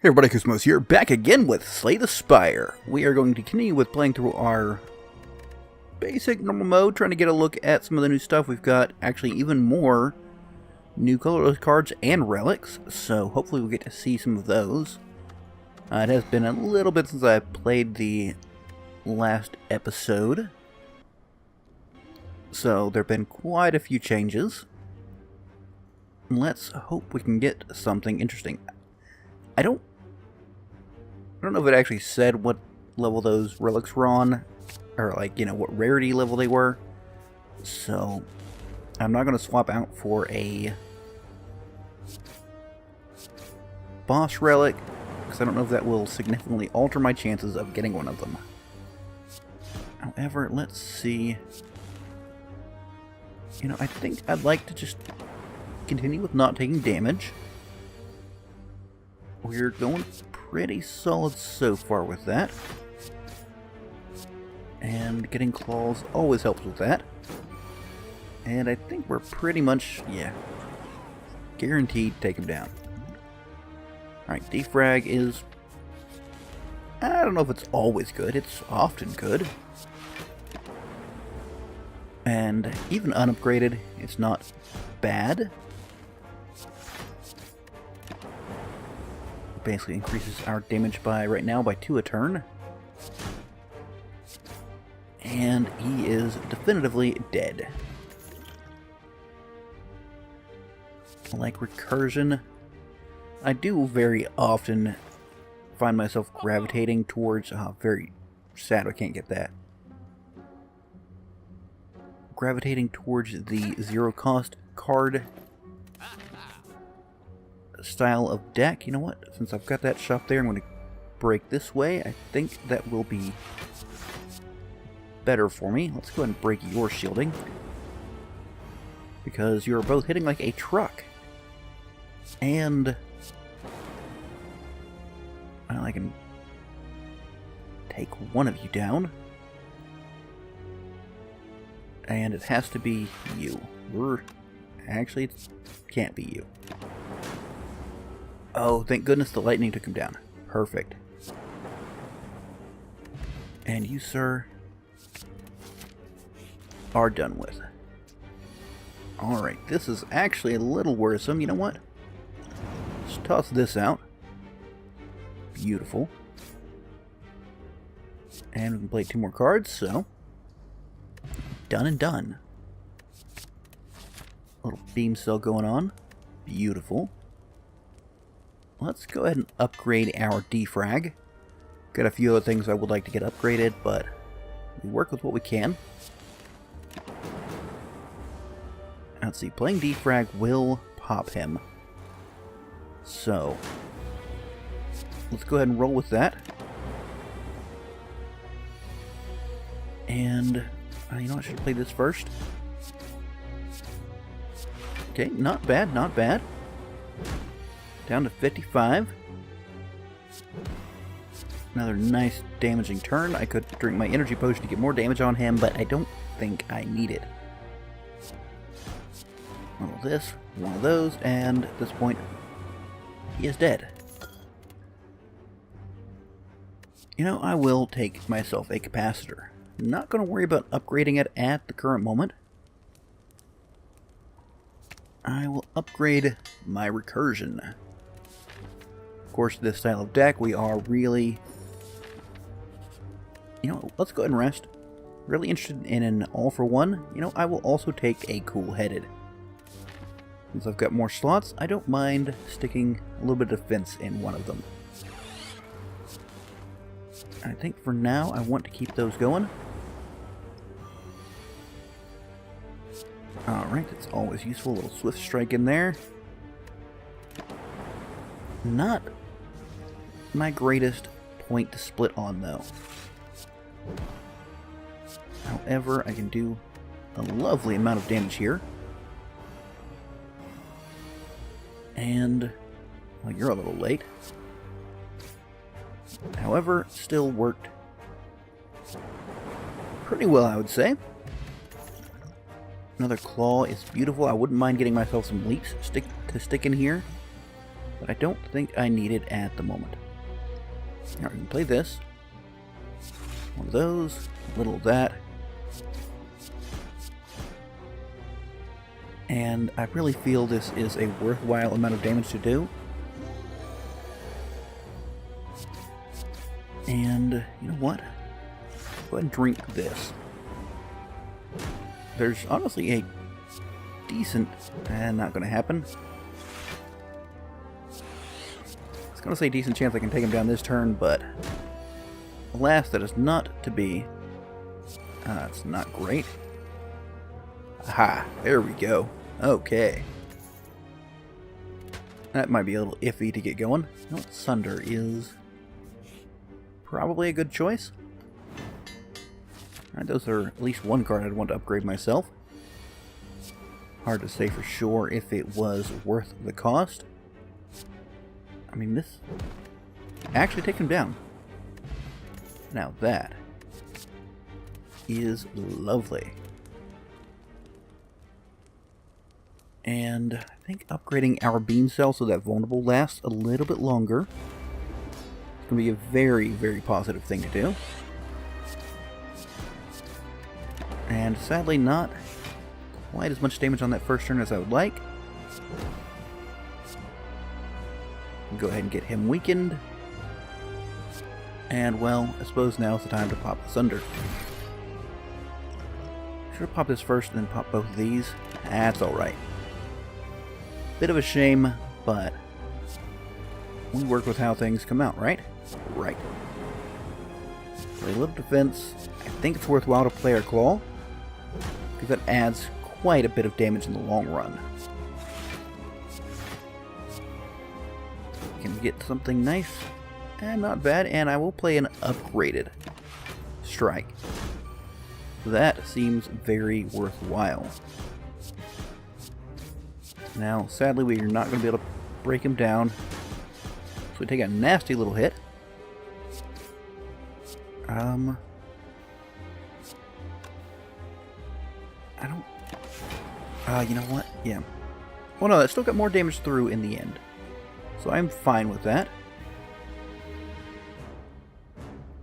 Hey everybody, Koosemose here, back again with Slay the Spire. We are going to continue with playing through our basic normal mode, trying to get a look at some of the new stuff. We've got actually even more new colorless cards and relics, so hopefully we'll get to see some of those. It has been a little bit since I played the last episode, so there have been quite a few changes. Let's hope we can get something interesting. I don't know if it actually said what level those relics were on, or like, you know, what rarity level they were. So, I'm not going to swap out for a boss relic, because I don't know if that will significantly alter my chances of getting one of them. However, let's see. You know, I think I'd like to just continue with not taking damage. We're going pretty solid so far with that. And getting claws always helps with that. And I think we're pretty much, yeah, guaranteed to take him down. Alright, defrag is, I don't know if it's always good, it's often good. And even unupgraded, it's not bad. Basically increases our damage by, right now, by 2 a turn. And he is definitively dead. Like recursion, I do very often find myself gravitating towards, very sad I can't get that. Gravitating towards the zero cost card style of deck. You know what? Since I've got that shop there, I'm going to break this way. I think that will be better for me. Let's go ahead and break your shielding, because you're both hitting like a truck. And I can take one of you down. And it has to be you. Actually, it can't be you. Oh, thank goodness the lightning took him down. Perfect. And you, sir, are done with. Alright, this is actually a little worrisome. You know what? Let's toss this out. Beautiful. And we can play 2 more cards, so done and done. Little beam cell going on. Beautiful. Let's go ahead and upgrade our defrag. Got a few other things I would like to get upgraded, but we work with what we can. Let's see, playing defrag will pop him. So, let's go ahead and roll with that. And, you know, I should play this first. Okay, not bad, not bad. Down to 55. Another nice damaging turn. I could drink my energy potion to get more damage on him, but I don't think I need it. One of this, one of those, and at this point, he is dead. You know, I will take myself a capacitor. Not going to worry about upgrading it at the current moment. I will upgrade my recursion. Of course, this style of deck, we are really, you know, let's go ahead and rest. Really interested in an all-for-one. You know, I will also take a cool-headed. Since I've got more slots, I don't mind sticking a little bit of defense in one of them. I think for now, I want to keep those going. Alright, that's always useful. A little swift strike in there. Not my greatest point to split on, though. However, I can do a lovely amount of damage here. And, well, you're a little late. However, still worked pretty well, I would say. Another claw is beautiful. I wouldn't mind getting myself some leaps to stick in here. but I don't think I need it at the moment. Now we can play this. One of those, a little of that. And I really feel this is a worthwhile amount of damage to do. And you know what? Go ahead and drink this. There's honestly a decent... not going to happen. I was going to say decent chance I can take him down this turn, but... alas, that is not to be. It's not great. Aha, there we go. Okay. That might be a little iffy to get going. You know what? Sunder is probably a good choice. Alright, those are at least one card I'd want to upgrade myself. Hard to say for sure if it was worth the cost. I mean, this actually takes him down. Now that is lovely. And I think upgrading our beam cell so that vulnerable lasts a little bit longer is going to be a very, very positive thing to do. And sadly not quite as much damage on that first turn as I would like. Go ahead and get him weakened. And well, I suppose now's the time to pop this under. Should have popped this first and then pop both of these. That's alright. Bit of a shame, but we work with how things come out, right? Right. Play a little defense. I think it's worthwhile to play our claw, because that adds quite a bit of damage in the long run. Can get something nice and not bad, and I will play an upgraded strike. That seems very worthwhile. Now, sadly, we are not going to be able to break him down, so we take a nasty little hit. I don't... you know what? Yeah. Well, no, that still got more damage through in the end. So I'm fine with that.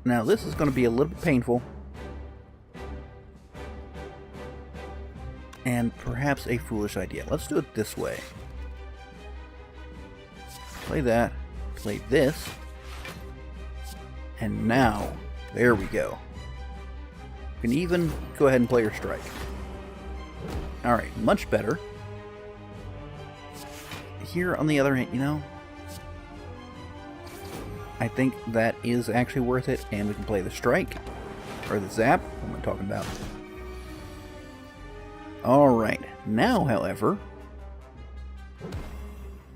Now, this is going to be a little bit painful. And perhaps a foolish idea. Let's do it this way. Play that. Play this. And now, there we go. You can even go ahead and play your strike. Alright, much better. Here, on the other hand, you know, I think that is actually worth it, and we can play the strike, or the zap. What am I talking about? Alright, now, however,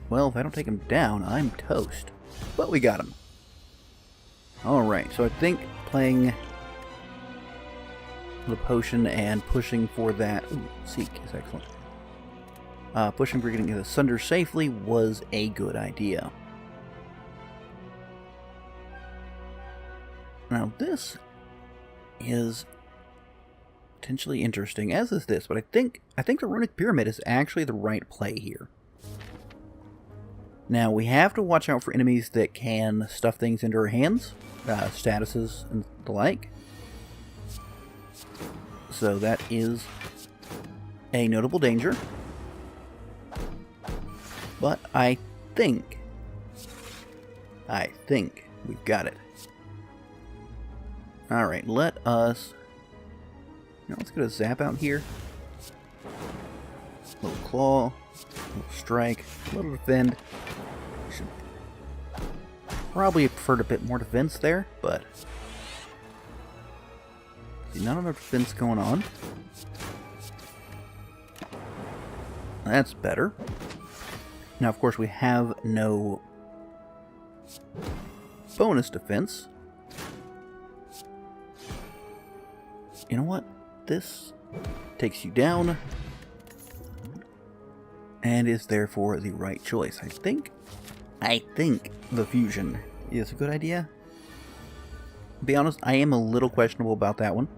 well, if I don't take him down, I'm toast. But we got him. Alright, so I think playing the potion and pushing for that... Ooh, Seek is excellent. Pushing for getting the Sunder safely was a good idea. Now this is potentially interesting, as is this, but I think the Runic Pyramid is actually the right play here. Now we have to watch out for enemies that can stuff things into our hands, statuses and the like. So that is a notable danger. But I think we've got it. Alright, let us... Now let's get a zap out here. A little claw, a little strike, a little defend. Should probably have preferred a bit more defense there, but... Not enough defense going on. That's better. Now, of course, we have no bonus defense. You know what? This takes you down and is therefore the right choice. I think the fusion is a good idea. To be honest, I am a little questionable about that one.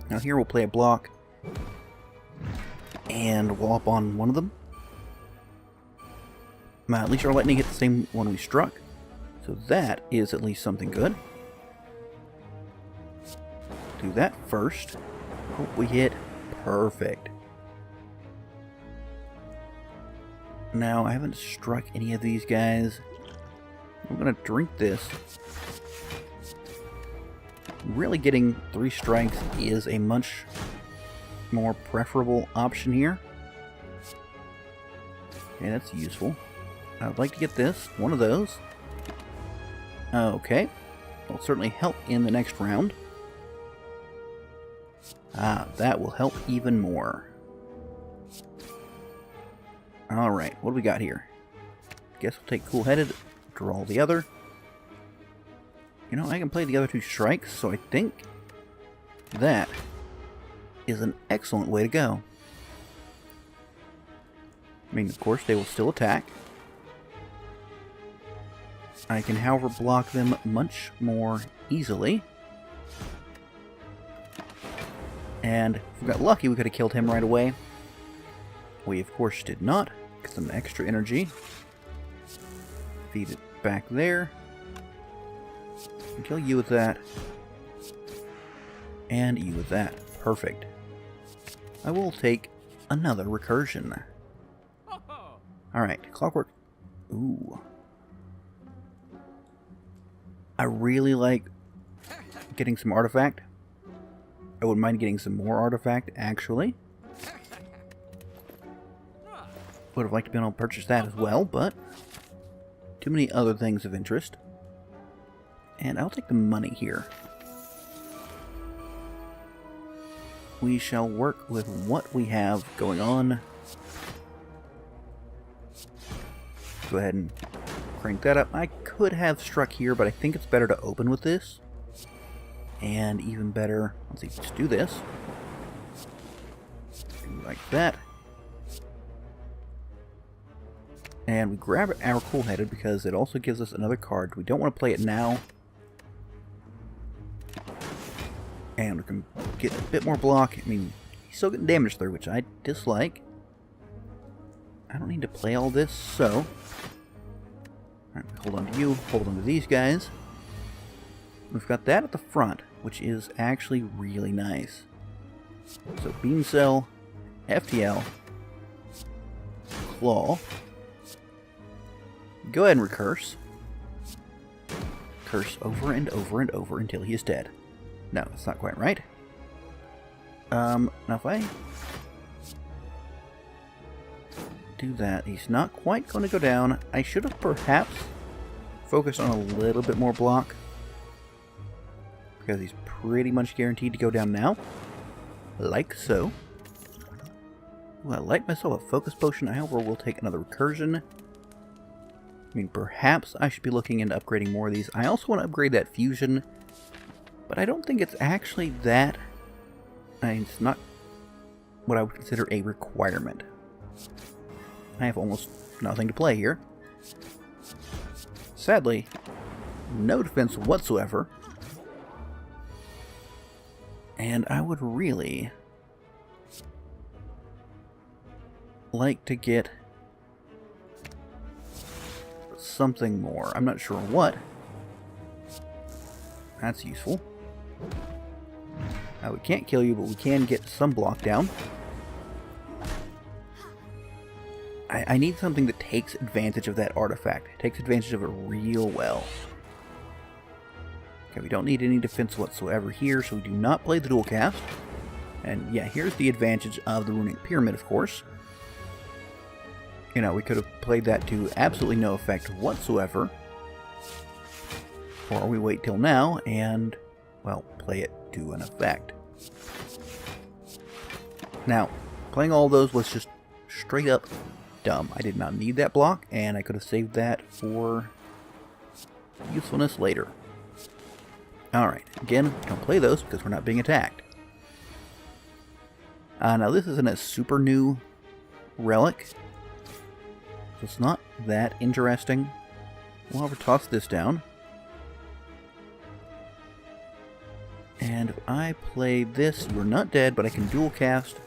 Now here we'll play a block and wallop on one of them. At least our lightning hit the same one we struck. So that is at least something good. Do that first. Hope we hit perfect. Now, I haven't struck any of these guys. I'm going to drink this. Really getting 3 strikes is a much more preferable option here. Okay, that's useful. I'd like to get this, one of those. Okay, that'll certainly help in the next round. That will help even more. Alright, what do we got here? Guess we'll take Cool-Headed, draw the other. You know, I can play the other 2 strikes, so I think that is an excellent way to go. I mean, of course, they will still attack. I can, however, block them much more easily. And if we got lucky, we could have killed him right away. We, of course, did not. Get some extra energy. Feed it back there. And kill you with that. And you with that. Perfect. I will take another recursion. Alright, Clockwork. Ooh. I really like getting some artifact. I wouldn't mind getting some more artifact, actually. Would have liked to be able to purchase that as well, but too many other things of interest. And I'll take the money here. We shall work with what we have going on. Go ahead and crank that up. I could have struck here, but I think it's better to open with this. And even better, let's see, just do this. Like that. And we grab our Cool-Headed because it also gives us another card. We don't want to play it now. And we can get a bit more block. I mean, he's still getting damage through, which I dislike. I don't need to play all this, so... Alright, hold on to you, hold on to these guys. We've got that at the front, which is actually really nice. So, Beam Cell, FTL, Claw. Go ahead and recurse. Curse over and over and over until he is dead. No, that's not quite right. Now if I do that, he's not quite going to go down. I should have perhaps focused on a little bit more block, because he's pretty much guaranteed to go down now. Like so. Ooh, I light myself a focus potion, however we'll take another recursion. I mean, perhaps I should be looking into upgrading more of these. I also want to upgrade that fusion, but I don't think it's actually that. It's not what I would consider a requirement. I have almost nothing to play here. Sadly, no defense whatsoever. And I would really like to get something more. I'm not sure what. That's useful. We can't kill you, but we can get some block down. I need something that takes advantage of that artifact. Takes advantage of it real well. Okay, we don't need any defense whatsoever here, so we do not play the dual cast. And yeah, here's the advantage of the Runic Pyramid, of course. You know, we could have played that to absolutely no effect whatsoever. Or we wait till now and, well, play it to an effect. Now, playing all those was just straight up dumb. I did not need that block, and I could have saved that for usefulness later. Alright, again, don't play those because we're not being attacked. Now this isn't a super new relic, so it's not that interesting. We'll however toss this down. And if I play this, you're not dead, but I can dual cast.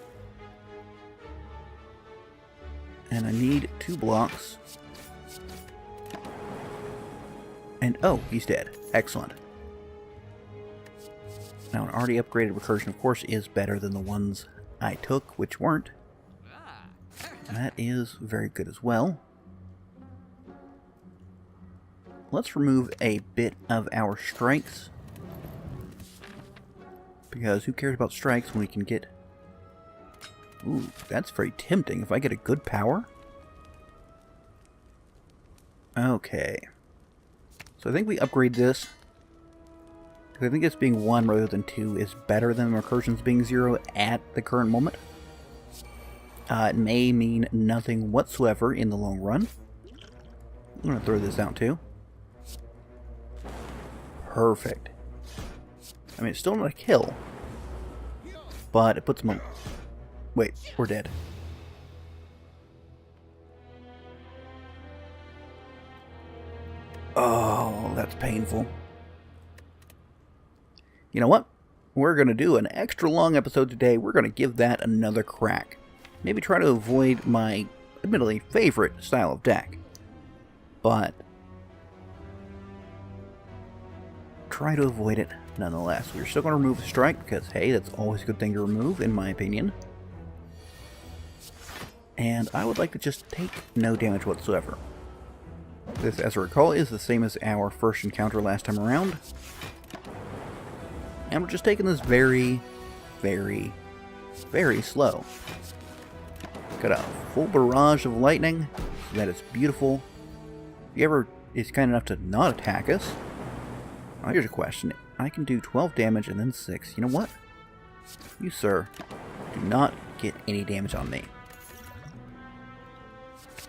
And I need 2 blocks. And, oh, he's dead. Excellent. Now, an already upgraded recursion, of course, is better than the ones I took, which weren't. That is very good as well. Let's remove a bit of our strikes. Because who cares about strikes when we can get... Ooh, that's very tempting. If I get a good power... Okay. So I think we upgrade this. Because I think this being 1 rather than 2 is better than recursions being 0 at the current moment. It may mean nothing whatsoever in the long run. I'm going to throw this out too. Perfect. I mean, it's still not a kill. But it puts them on... Wait, we're dead. Oh, that's painful. You know what? We're going to do an extra long episode today. We're going to give that another crack. Maybe try to avoid my, admittedly, favorite style of deck. But try to avoid it nonetheless. We're still going to remove the strike because, hey, that's always a good thing to remove, in my opinion. And I would like to just take no damage whatsoever. This, as I recall, is the same as our first encounter last time around. And we're just taking this very, very, very slow. Got a full barrage of lightning. So that is beautiful. If he ever is kind enough to not attack us... Oh, here's a question. I can do 12 damage and then 6. You know what? You, sir, do not get any damage on me.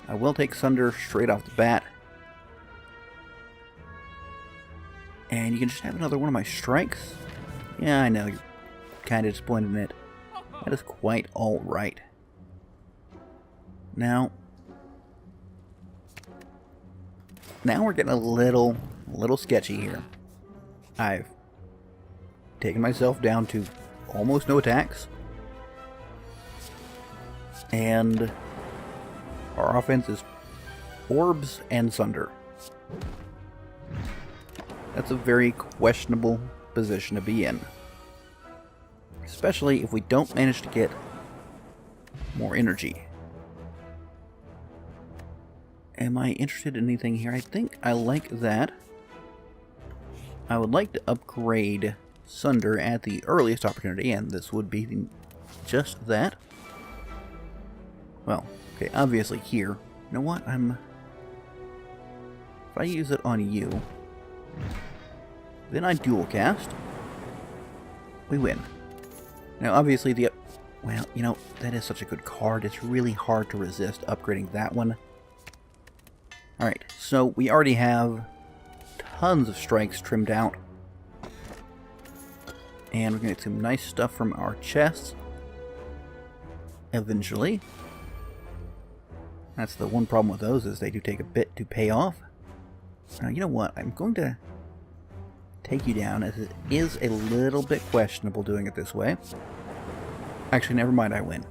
I will take Sunder straight off the bat. And you can just have another one of my strikes. Yeah, I know, you're kind of disappointed in it. That is quite alright. Now we're getting a little sketchy here. I've taken myself down to almost no attacks. And our offense is orbs and Sunder. That's a very questionable position to be in. Especially if we don't manage to get more energy. Am I interested in anything here? I think I like that. I would like to upgrade Sunder at the earliest opportunity, and this would be just that. Well, okay, obviously here. You know what? If I use it on you, then I dual cast. We win. Now, obviously, well, you know, that is such a good card. It's really hard to resist upgrading that one. Alright, so we already have tons of strikes trimmed out. And we're going to get some nice stuff from our chests. Eventually. That's the one problem with those, is they do take a bit to pay off. Now, you know what? I'm going to take you down, as it is a little bit questionable doing it this way. Actually, never mind, I win.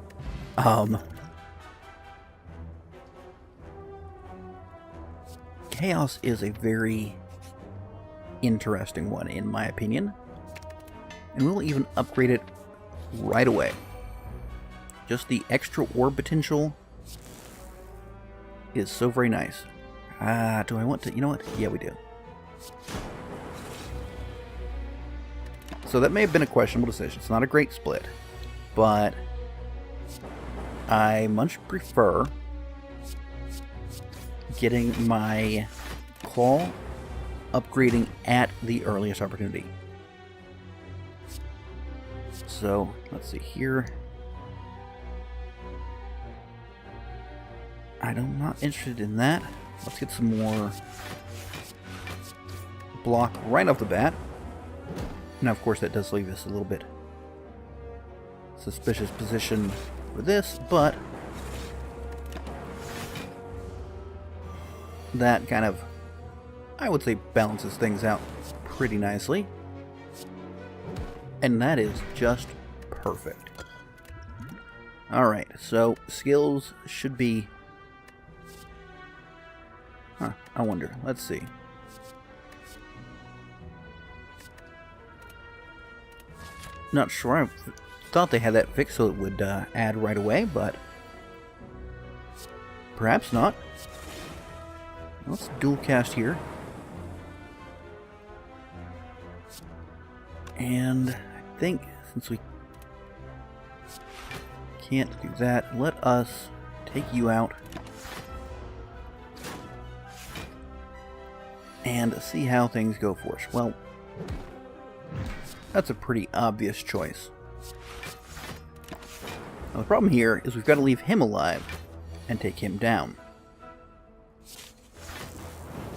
Chaos is a very interesting one, in my opinion. And we'll even upgrade it right away. Just the extra orb potential is so very nice. Do I want to... You know what? Yeah, we do. So that may have been a questionable decision. It's not a great split. But I much prefer getting my claw upgrading at the earliest opportunity. So, let's see here. I'm not interested in that. Let's get some more block right off the bat. Now, of course, that does leave us a little bit suspicious position for this, but that kind of, I would say, balances things out pretty nicely. And that is just perfect. Alright, so skills should be... I wonder. Let's see. Not sure. I thought they had that fixed so it would add right away, but perhaps not. Let's dual cast here. And I think since we can't do that, let us take you out and see how things go for us. Well, that's a pretty obvious choice. Now, the problem here is we've got to leave him alive and take him down.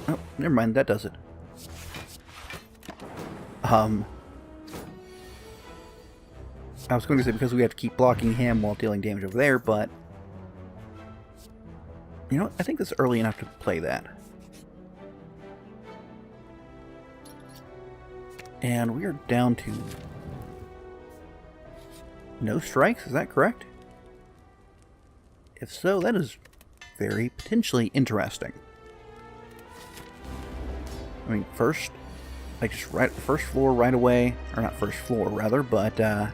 Oh, never mind, that does it. I was going to say because we have to keep blocking him while dealing damage over there, but you know what? I think it's early enough to play that. And we are down to no strikes, is that correct? If so, that is very potentially interesting. I mean, first, like just right first floor right away, or not first floor rather, but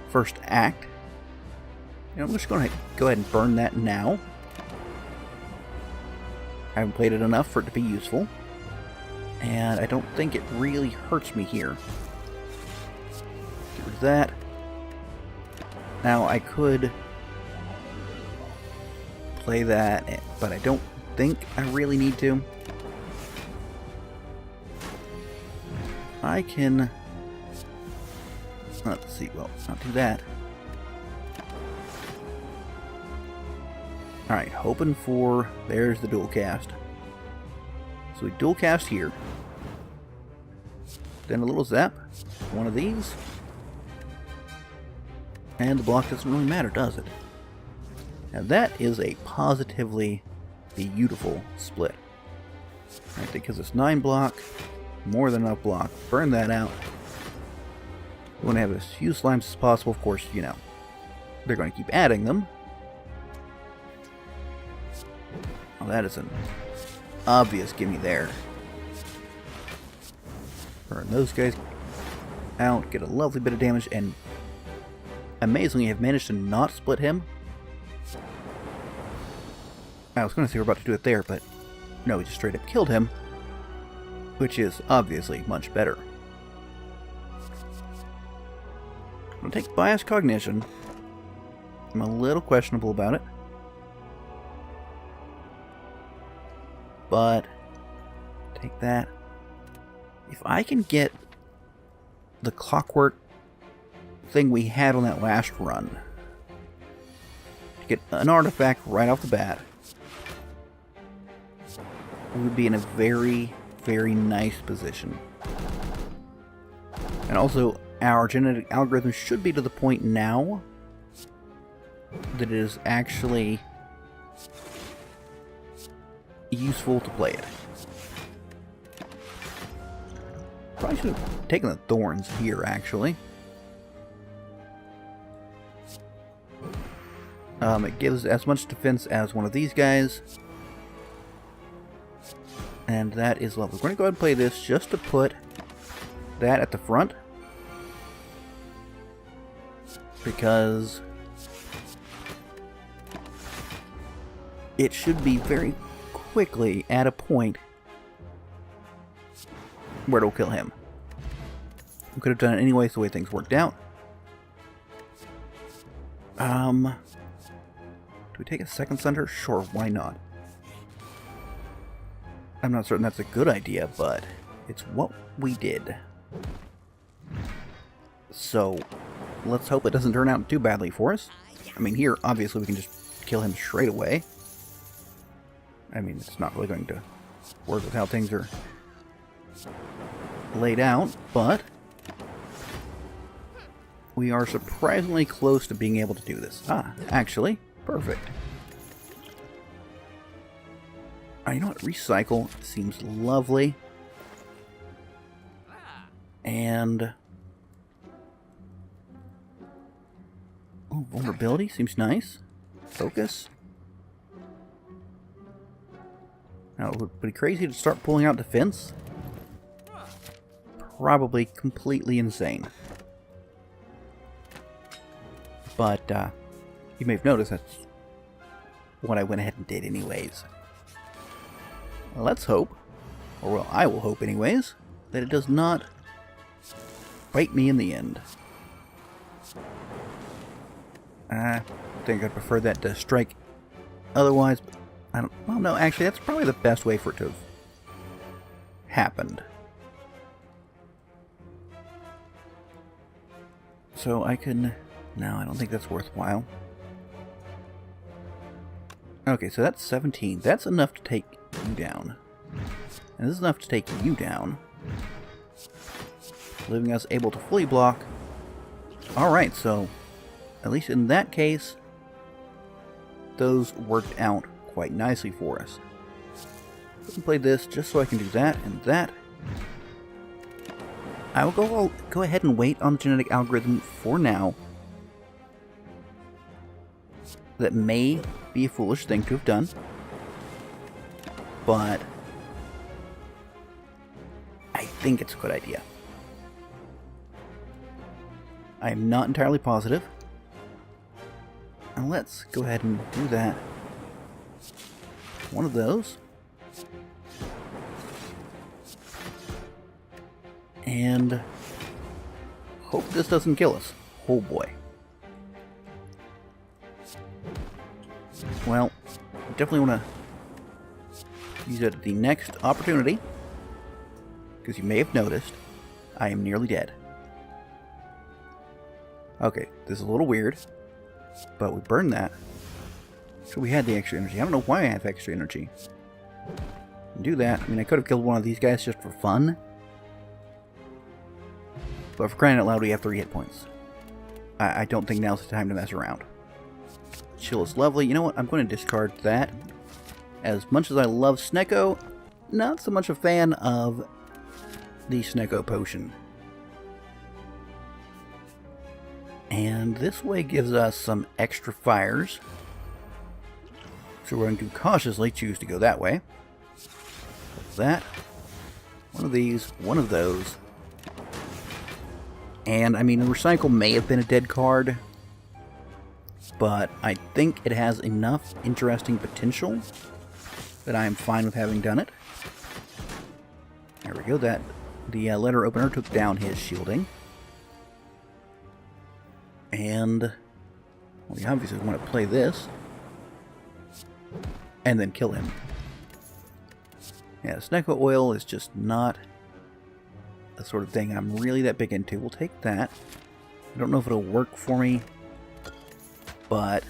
first act. You know, I'm just going to go ahead and burn that now. I haven't played it enough for it to be useful. And I don't think it really hurts me here. Get rid of that. Now I could play that, but I don't think I really need to. I can... Let's see, well, let's not do that. Alright, hoping for... There's the dual cast. So we dual cast here. Then a little zap. One of these. And the block doesn't really matter, does it? Now that is a positively beautiful split. Right, because it's 9 block, more than enough block. Burn that out. We want to have as few slimes as possible. Of course, you know, they're going to keep adding them. Well, that is an obvious gimme there. Burn those guys out, get a lovely bit of damage, and amazingly have managed to not split him. I was going to say we're about to do it there, but no, we just straight up killed him, which is obviously much better. I'm going to take bias cognition. I'm a little questionable about it. But take that. If I can get the clockwork thing we had on that last run, to get an artifact right off the bat, we would be in a very, very nice position. And also, our genetic algorithm should be to the point now that it is actually useful to play it. Probably should have taken the thorns here, actually. It gives as much defense as one of these guys. And that is lovely. We're going to go ahead and play this just to put that at the front. Because it should be very quickly at a point where it'll kill him. We could have done it anyways the way things worked out. Do we take a second center? Sure, why not? I'm not certain that's a good idea, but it's what we did. So, let's hope it doesn't turn out too badly for us. I mean, here, obviously, we can just kill him straight away. I mean, it's not really going to work with how things are laid out, but we are surprisingly close to being able to do this. Ah, actually, perfect. You know what? Recycle seems lovely. And oh, vulnerability seems nice. Focus. Now, it would be crazy to start pulling out defense. Probably completely insane. But you may have noticed that's what I went ahead and did anyways. Let's hope, or well, I will hope anyways, that it does not bite me in the end. I think I'd prefer that to strike otherwise, but I don't, well, no, actually, that's probably the best way for it to have happened. So I can, no, I don't think that's worthwhile. Okay, so that's 17. That's enough to take you down. And this is enough to take you down, leaving us able to fully block. Alright, so at least in that case, those worked out quite nicely for us. Let me play this just so I can do that and that. I will go ahead and wait on the genetic algorithm for now. That may be a foolish thing to have done, but I think it's a good idea. I am not entirely positive. And let's go ahead and do that. One of those. And hope this doesn't kill us. Oh boy. Well, definitely want to use it at the next opportunity, because you may have noticed I am nearly dead. Okay, this is a little weird, but we burned that, so we had the extra energy. I don't know why I have extra energy. Do that. I mean, I could have killed one of these guys just for fun, but for crying out loud, we have 3 hit points. I don't think now's the time to mess around. Chill is lovely. You know what? I'm going to discard that. As much as I love Snecko, not so much a fan of the Snecko potion. And this way gives us some extra fires. So we're going to cautiously choose to go that way. That. One of these. One of those. And, I mean, Recycle may have been a dead card, but I think it has enough interesting potential that I am fine with having done it. There we go. That the letter opener took down his shielding. And well, we obviously want to play this and then kill him. Yeah, Snecko oil is just not the sort of thing I'm really that big into. We'll take that. I don't know if it'll work for me, but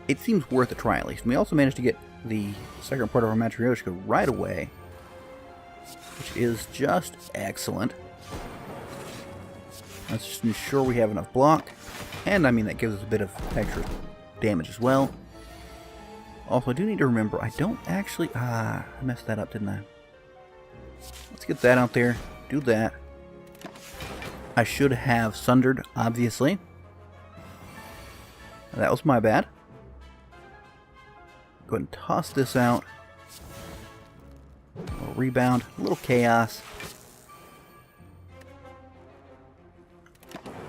it seems worth a try at least. And we also managed to get the second part of our Matryoshka right away, which is just excellent. Let's just ensure we have enough block, and I mean that gives us a bit of extra damage as well. Also, I do need to remember, I don't actually... I messed that up, didn't I? Let's get that out there. Do that. I should have Sundered, obviously. That was my bad. Go ahead and toss this out. A little rebound, a little chaos.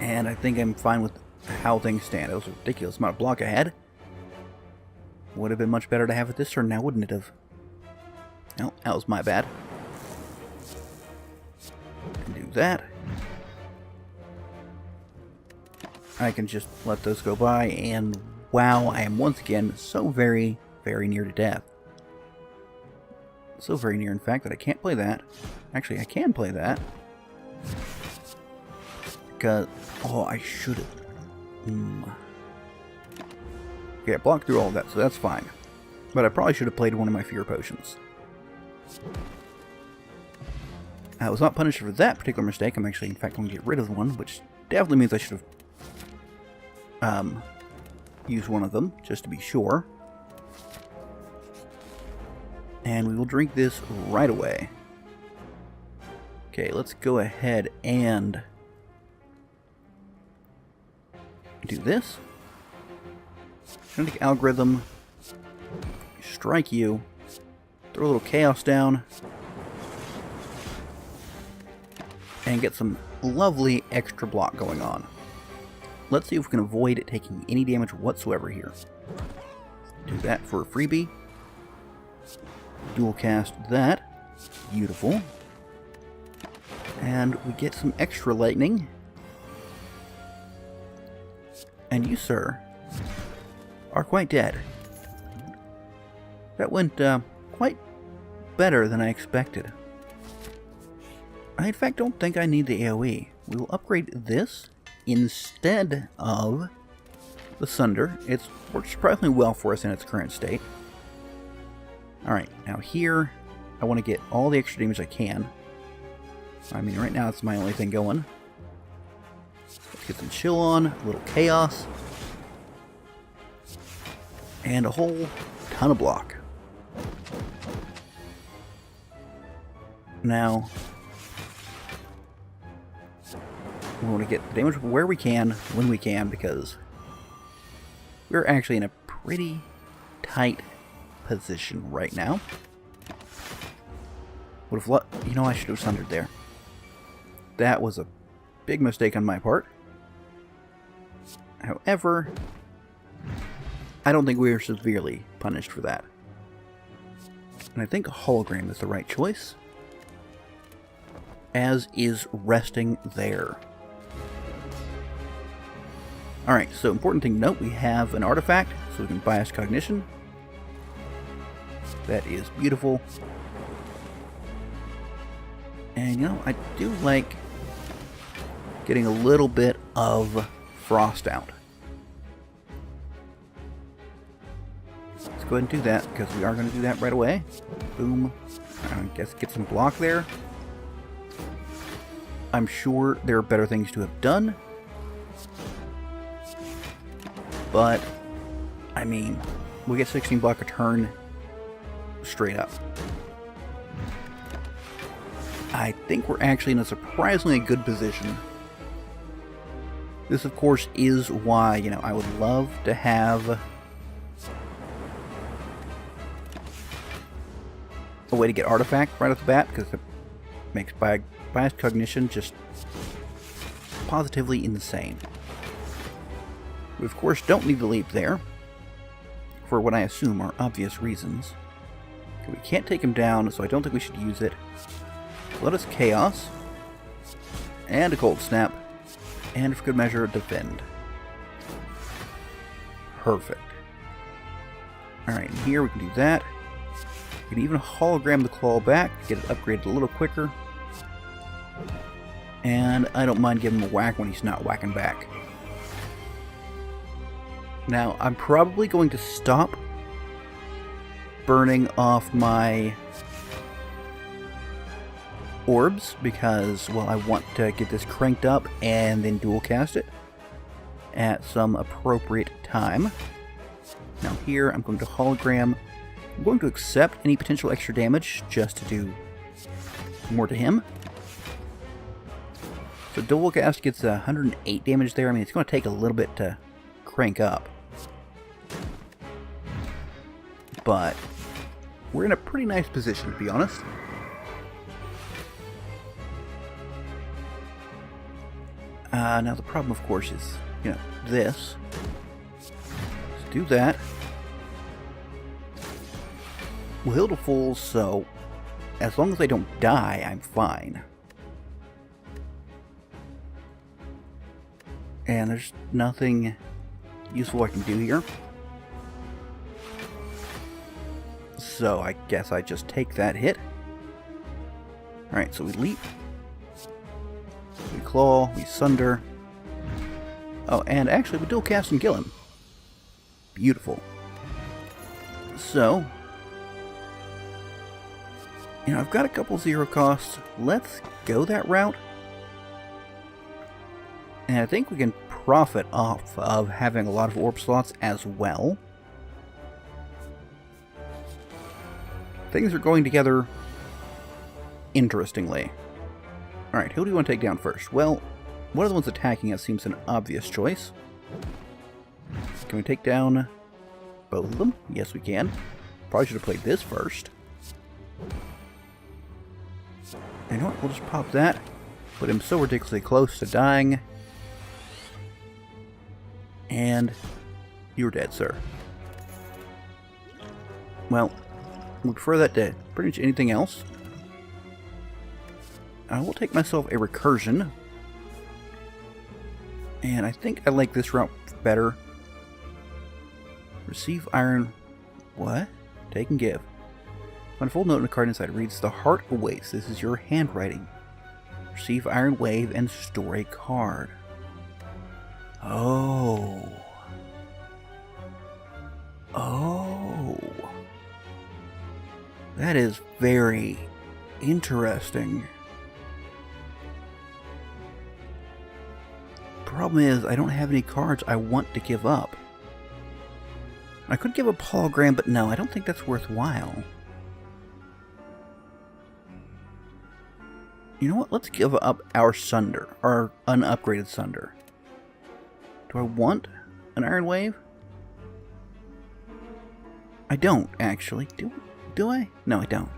And I think I'm fine with how things stand. It was a ridiculous amount of block I had. Would have been much better to have it this turn now, wouldn't it have? No, that was my bad. Can do that. I can just let those go by, and wow, I am once again so very, very near to death. So very near, in fact, that I can't play that. Actually, I can play that. Because, oh, I should have. Okay, I blocked through all of that, so that's fine. But I probably should have played one of my fear potions. I was not punished for that particular mistake. I'm actually, in fact, going to get rid of one, which definitely means I should have used one of them, just to be sure. And we will drink this right away. Okay, let's go ahead and do this. Genetic algorithm. Strike you. Throw a little chaos down. And get some lovely extra block going on. let's see if we can avoid taking any damage whatsoever here. Do that for a freebie. Dual cast that. Beautiful. And we get some extra lightning. And you, sir, are quite dead. That went quite better than I expected. I, in fact, don't think I need the AoE. We will upgrade this instead of the Sunder. It's worked surprisingly well for us in its current state. Alright, now here, I want to get all the extra damage I can. I mean, right now it's my only thing going. Let's get some chill on, a little chaos, and a whole ton of block. Now, we want to get the damage where we can, when we can, because we're actually in a pretty tight position right now. Would have you know, I should have sundered there. That was a big mistake on my part. However, I don't think we were severely punished for that. And I think a hologram is the right choice, as is resting there. Alright, so important thing to note, we have an artifact, so we can bias cognition. That is beautiful. And, you know, I do like getting a little bit of frost out. Let's go ahead and do that, because we are going to do that right away. Boom. I guess get some block there. I'm sure there are better things to have done. But, I mean, we get 16 block a turn straight up. I think we're actually in a surprisingly good position. This, of course, is why, you know, I would love to have a way to get artifact right off the bat, because it makes bias cognition just positively insane. We, of course, don't need to leap there, for what I assume are obvious reasons. Okay, we can't take him down, so I don't think we should use it. Let us chaos, and a cold snap, and for good measure, a defend. Perfect. Alright, here we can do that. We can even hologram the claw back, get it upgraded a little quicker. And I don't mind giving him a whack when he's not whacking back. Now, I'm probably going to stop burning off my orbs because, well, I want to get this cranked up and then dual cast it at some appropriate time. Now here, I'm going to hologram. I'm going to accept any potential extra damage just to do more to him. So dual cast gets 108 damage there. I mean, it's going to take a little bit to crank up. But we're in a pretty nice position, to be honest. Now the problem, of course, is, you know, this. Let's do that. We'll heal to full, so as long as they don't die, I'm fine. And there's nothing useful I can do here. So I guess I just take that hit. Alright, so we leap. We claw, we sunder. Oh, and actually we dual cast and kill him. Beautiful. So, you know, I've got a couple zero costs. Let's go that route. And I think we can profit off of having a lot of orb slots as well. Things are going together interestingly. Alright, who do we want to take down first? Well, one of the ones attacking us seems an obvious choice. Can we take down both of them? Yes, we can. Probably should have played this first. You know what? We'll just pop that. Put him so ridiculously close to dying. And you're dead, sir. Well, we prefer that to pretty much anything else. I will take myself a recursion. And I think I like this route better. Receive iron. What? Take and give. When a full note in the card inside reads, "The heart awaits." This is your handwriting. Receive iron wave and store a card. Oh. Oh. That is very interesting. Problem is, I don't have any cards I want to give up. I could give up hologram, but no, I don't think that's worthwhile. You know what? Let's give up our Sunder, our unupgraded Sunder. Do I want an Iron Wave? I don't, actually. Do I? No, I don't.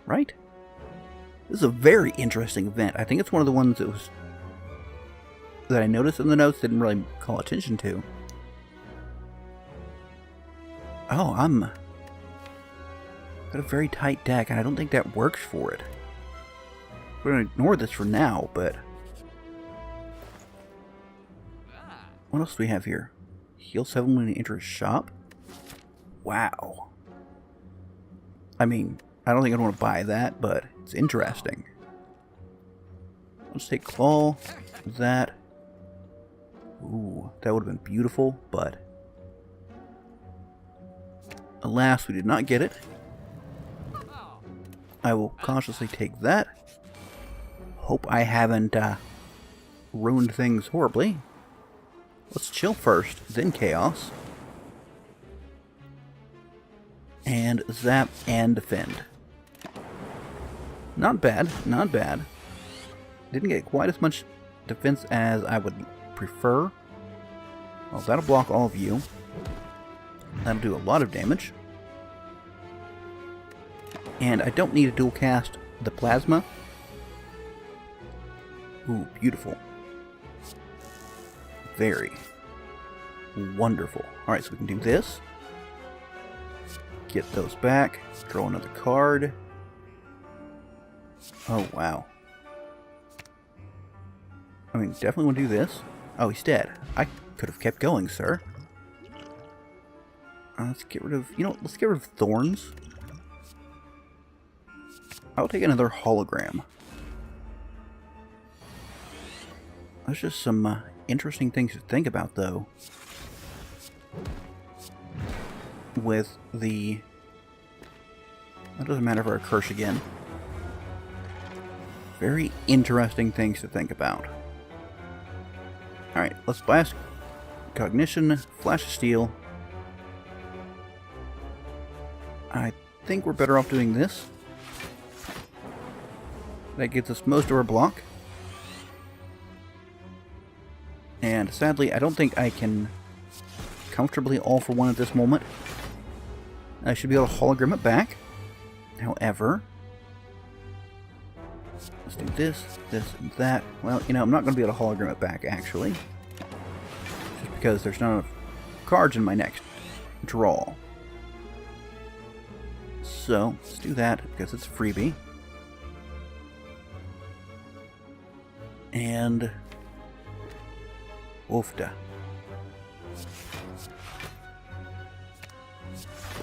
Right? This is a very interesting event. I think it's one of the ones that I noticed in the notes, didn't really call attention to. Oh, got a very tight deck, and I don't think that works for it. We're going to ignore this for now, but... What else do we have here? Heal 7 when you enter a shop? Wow. I mean, I don't think I'd want to buy that, but it's interesting. Let's take Claw, that. Ooh, that would have been beautiful, but... Alas, we did not get it. I will cautiously take that. Hope I haven't ruined things horribly. Let's chill first, then chaos. And zap and defend. Not bad, not bad. Didn't get quite as much defense as I would prefer. Well, that'll block all of you. That'll do a lot of damage. And I don't need to dual cast the plasma. Ooh, beautiful. Very wonderful. Alright, so we can do this. Get those back. Draw another card. Oh, wow. I mean, definitely want to do this. Oh, he's dead. I could have kept going, sir. Let's get rid of... You know, let's get rid of thorns. I'll take another hologram. There's just some interesting things to think about, though. With the... That doesn't matter for a curse again. Very interesting things to think about. Alright, let's blast Cognition, Flash of Steel. I think we're better off doing this. That gets us most of our block. And sadly, I don't think I can comfortably all for one at this moment. I should be able to hologram it back. However, let's do this, this, and that. Well, you know, I'm not going to be able to hologram it back, actually. Just because there's not enough cards in my next draw. So, let's do that, because it's a freebie. And... Woofda.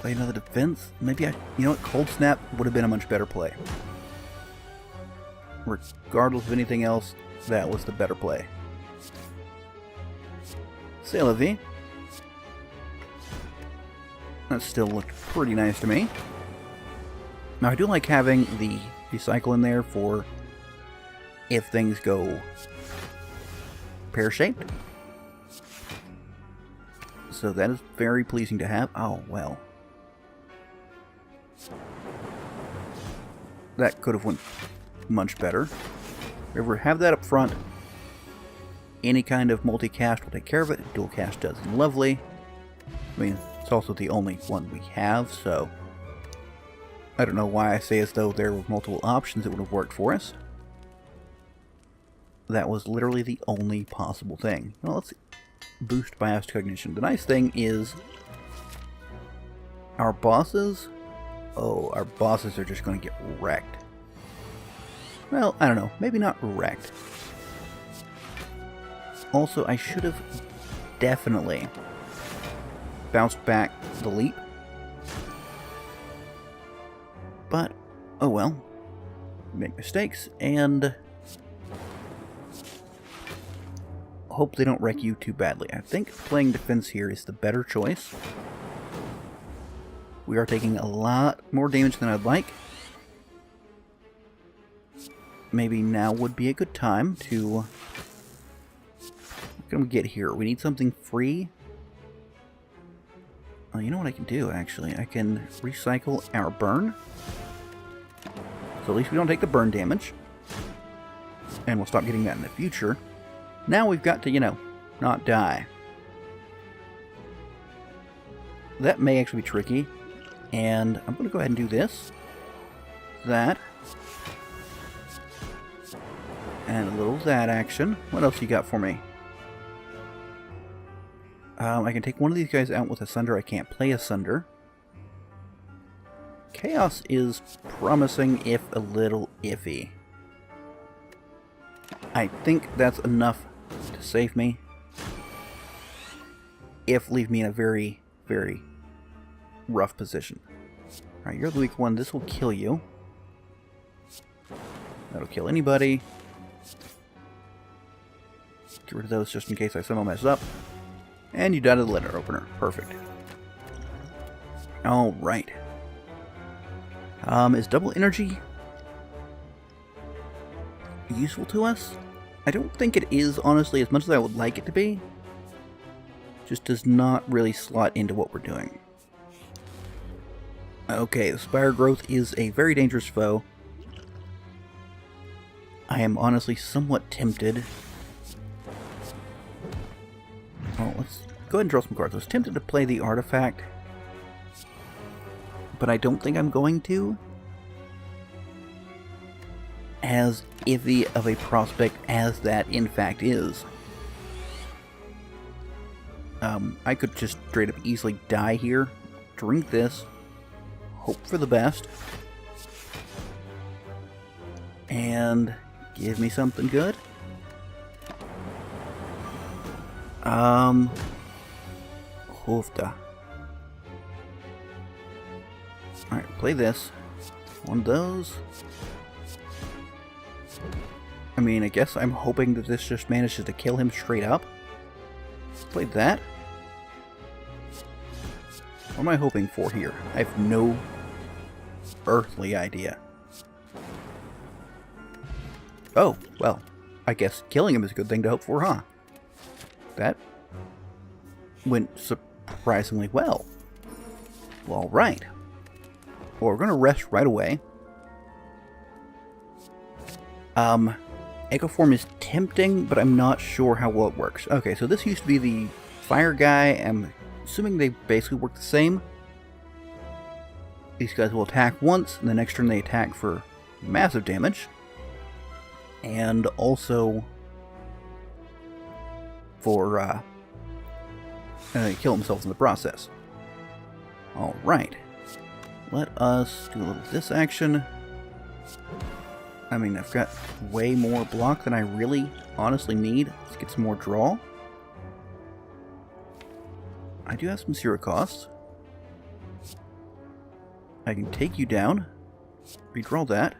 Play another defense? Maybe you know what, Cold Snap would have been a much better play. Regardless of anything else, that was the better play. C'est la vie. That still looked pretty nice to me. Now I do like having the recycle in there for if things go pear-shaped. So that is very pleasing to have. Oh, well. That could have went much better. If we ever have that up front, any kind of multicast will take care of it. Dual cast does lovely. I mean, it's also the only one we have, so I don't know why I say as though there were multiple options that would have worked for us. That was literally the only possible thing. Well, let's see. boost bias cognition. The nice thing is our bosses... Oh, our bosses are just going to get wrecked. Well, I don't know. Maybe not wrecked. Also, I should have definitely bounced back the leap. But, oh well. Make mistakes, and hope they don't wreck you too badly. I think playing defense here is the better choice. We are taking a lot more damage than I'd like. Maybe now would be a good time to... What can we get here? We need something free. Oh, you know what I can do, actually? I can recycle our burn. So at least we don't take the burn damage. And we'll stop getting that in the future. Now we've got to, you know, not die. That may actually be tricky. And I'm going to go ahead and do this. That. And a little that action. What else you got for me? I can take one of these guys out with Asunder. I can't play Asunder. Chaos is promising, if a little iffy. I think that's enough to save me. If leave me in a very, very rough position. Alright, you're the weak one. This will kill you. That'll kill anybody. Get rid of those just in case I somehow mess up. And you died of the letter opener. Perfect. Alright. Is double energy useful to us? I don't think it is, honestly, as much as I would like it to be. Just does not really slot into what we're doing. Okay, the Spire Growth is a very dangerous foe. I am honestly somewhat tempted. Oh, let's go ahead and draw some cards. I was tempted to play the Artifact, but I don't think I'm going to. As iffy of a prospect as that in fact is. I could just straight up easily die here, drink this, hope for the best, and give me something good. Hoofda. Alright, play this. One of those. I mean, I guess I'm hoping that this just manages to kill him straight up. Play that. What am I hoping for here? I have no earthly idea. Oh, well, I guess killing him is a good thing to hope for, huh? That went surprisingly well. Well, alright. Well, we're going to rest right away. Echo Form is tempting, but I'm not sure how well it works. Okay, so this used to be the fire guy. I'm assuming they basically work the same. These guys will attack once, and the next turn they attack for massive damage. And also for kill themselves in the process. Alright. Let us do a little this action. I mean, I've got way more block than I really honestly need. Let's get some more draw. I do have some zero costs. I can take you down. Redraw that.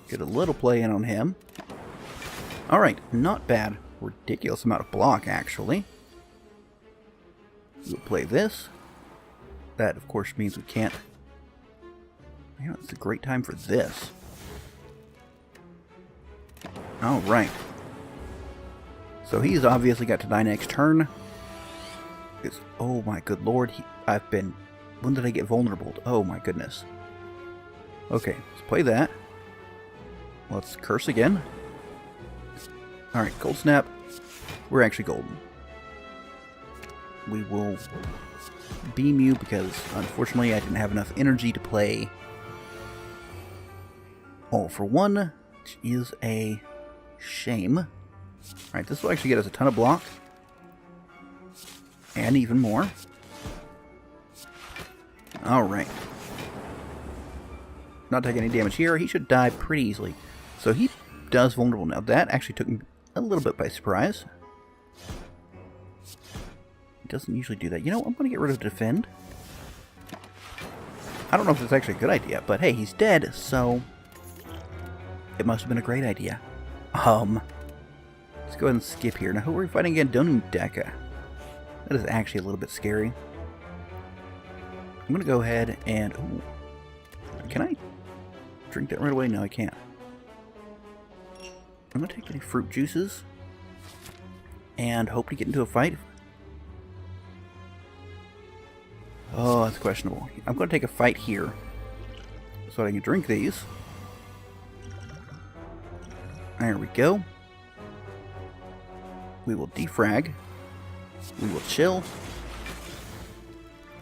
Get a little play in on him. Alright, not bad. Ridiculous amount of block, actually. We'll play this. That, of course, means we can't... You know, it's a great time for this. Alright. So he's obviously got to die next turn. It's, oh my good lord, I've been... When did I get vulnerable? Oh my goodness. Okay, let's play that. Let's curse again. Alright, Cold Snap. We're actually golden. We will beam you because, unfortunately, I didn't have enough energy to play All for One, which is a shame. Alright, this will actually get us a ton of block. And even more. Alright. Not taking any damage here. He should die pretty easily. So he does vulnerable now. That actually took me a little bit by surprise. He doesn't usually do that. You know, I'm going to get rid of defend. I don't know if that's actually a good idea, but hey, he's dead, so it must have been a great idea. Let's go ahead and skip here. Now, who are we fighting again? Ludum Dare. That is actually a little bit scary. I'm going to go ahead and... Ooh, can I drink that right away? No, I can't. I'm going to take any fruit juices and hope to get into a fight. Oh, that's questionable. I'm going to take a fight here so I can drink these. There we go. We will defrag. We will chill.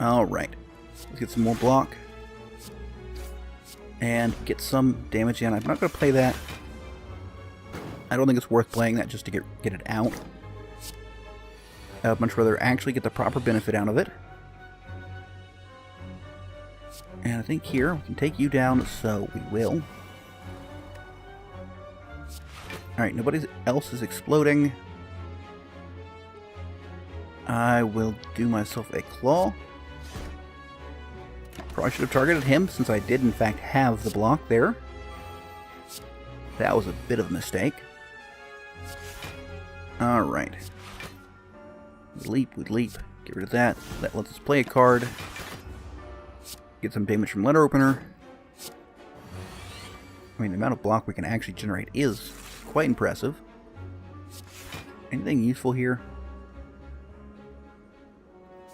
Alright. Let's get some more block. And get some damage in. I'm not going to play that. I don't think it's worth playing that just to get it out. I'd much rather actually get the proper benefit out of it. And I think here we can take you down, so we will. Alright, nobody else is exploding. I will do myself a claw. Probably should have targeted him, since I did in fact have the block there. That was a bit of a mistake. Alright. We leap. Get rid of that. That lets us play a card. Get some damage from letter opener. I mean, the amount of block we can actually generate is quite impressive. Anything useful here?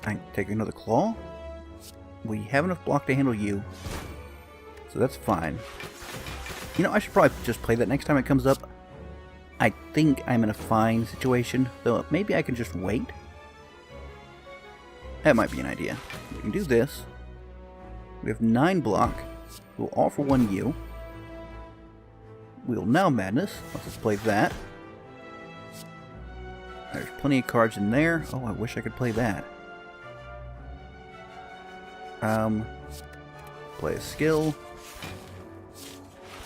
I can take another claw. We have enough block to handle you, so that's fine. You know, I should probably just play that next time it comes up. I think I'm in a fine situation, though maybe I can just wait. That might be an idea. We can do this. We have 9 block. We'll all for 1 U. We'll now Madness. Let's just play that. There's plenty of cards in there. Oh, I wish I could play that. Play a skill.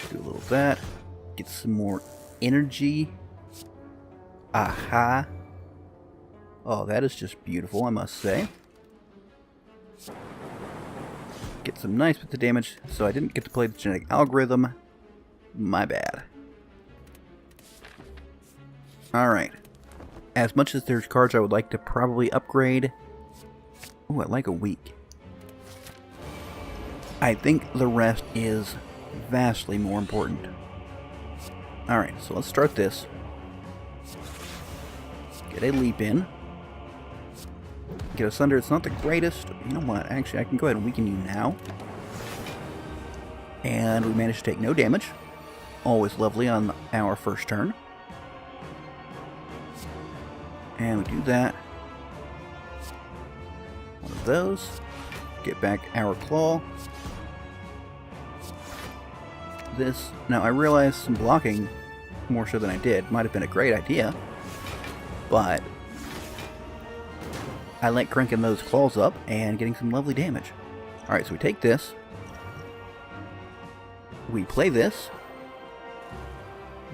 Do a little of that. Get some more energy. Aha. Oh, that is just beautiful, I must say. Get some nice bits of damage, so I didn't get to play the genetic algorithm. My bad. Alright. As much as there's cards I would like to probably upgrade... Ooh, I like a weak. I think the rest is vastly more important. Alright, so let's start this. Get a leap in. Get us under. It's not the greatest. You know what? Actually, I can go ahead and weaken you now. And we managed to take no damage. Always lovely on our first turn. And we do that. One of those. Get back our claw. This. Now, I realize some blocking, more so than I did, might have been a great idea. But I like cranking those claws up and getting some lovely damage. Alright, so we take this. We play this.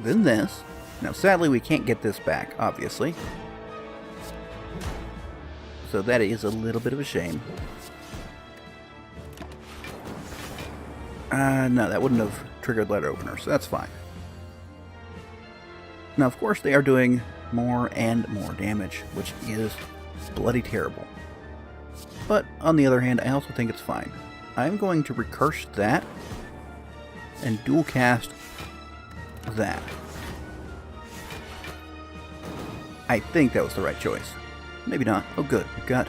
Then this. Now, sadly, we can't get this back, obviously. So that is a little bit of a shame. No, that wouldn't have triggered letter opener, so that's fine. Now, of course, they are doing more and more damage, which is bloody terrible. But, on the other hand, I also think it's fine. I'm going to recurse that and dual cast that. I think that was the right choice. Maybe not. Oh good, we've got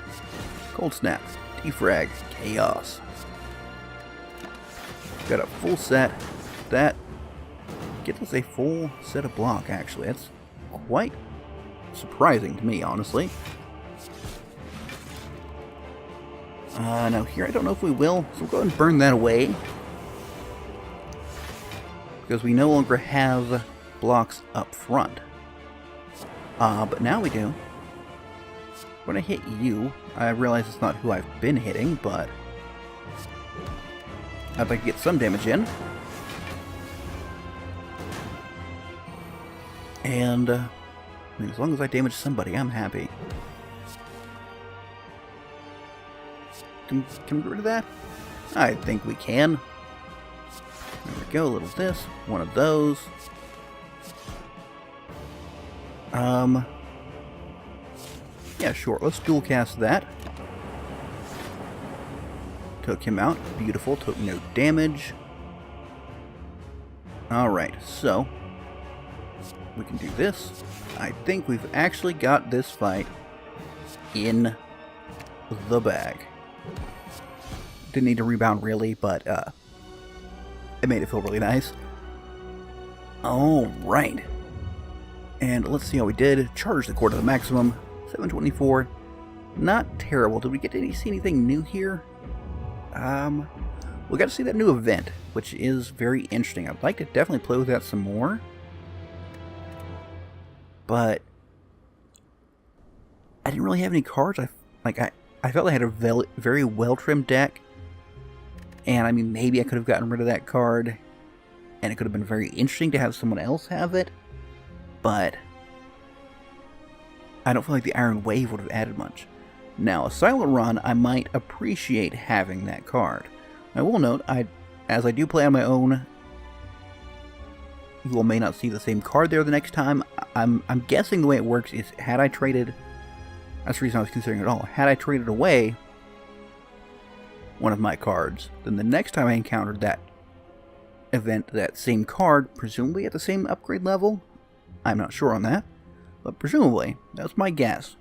Cold Snap, Defrag, Chaos. Got a full set. That gets us a full set of block, actually. That's quite surprising to me, honestly. Now here, I don't know if we will, so we'll go ahead and burn that away. Because we no longer have blocks up front. But now we do. When I hit you, I realize it's not who I've been hitting, but I'd like to get some damage in. And I mean, as long as I damage somebody, I'm happy. Can we get rid of that? I think we can. There we go, a little this, one of those. Yeah, sure, let's dual cast that. Took him out, beautiful, took no damage. Alright, so we can do this. I think we've actually got this fight in the bag. Didn't need to rebound really, but it made it feel really nice. Alright. And let's see how we did. Charge the core to the maximum. 724. Not terrible. Did we get to see anything new here? We got to see that new event, which is very interesting. I'd like to definitely play with that some more. But I didn't really have any cards. I felt I had a very well-trimmed deck. And I mean, maybe I could have gotten rid of that card. And it could have been very interesting to have someone else have it. But I don't feel like the Iron Wave would have added much. Now, a Silent Run, I might appreciate having that card. I will note, as I do play on my own, you all may not see the same card there the next time. I'm guessing the way it works is, had I traded, that's the reason I was considering it all, had I traded away one of my cards, then the next time I encountered that event, that same card, presumably at the same upgrade level, I'm not sure on that, but presumably, that's my guess,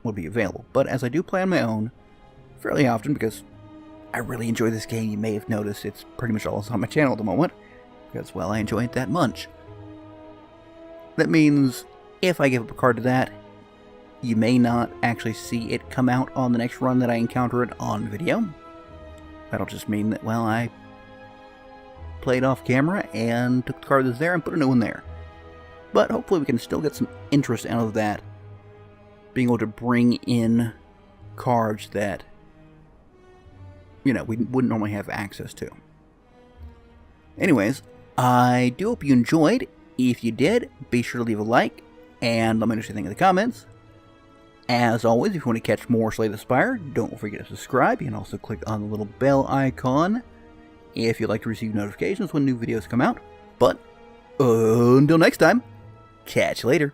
would be available. But as I do play on my own fairly often, because I really enjoy this game, you may have noticed it's pretty much all that's on my channel at the moment, because, well, I enjoy it that much. That means, if I give up a card to that, you may not actually see it come out on the next run that I encounter it on video. That'll just mean that, well, I played off camera and took the card that's there and put a new one there. But hopefully we can still get some interest out of that, being able to bring in cards that, you know, we wouldn't normally have access to. Anyways, I do hope you enjoyed. If you did, be sure to leave a like, and let me know what you think in the comments. As always, if you want to catch more Slay the Spire, don't forget to subscribe. You can also click on the little bell icon if you'd like to receive notifications when new videos come out. But until next time, catch you later.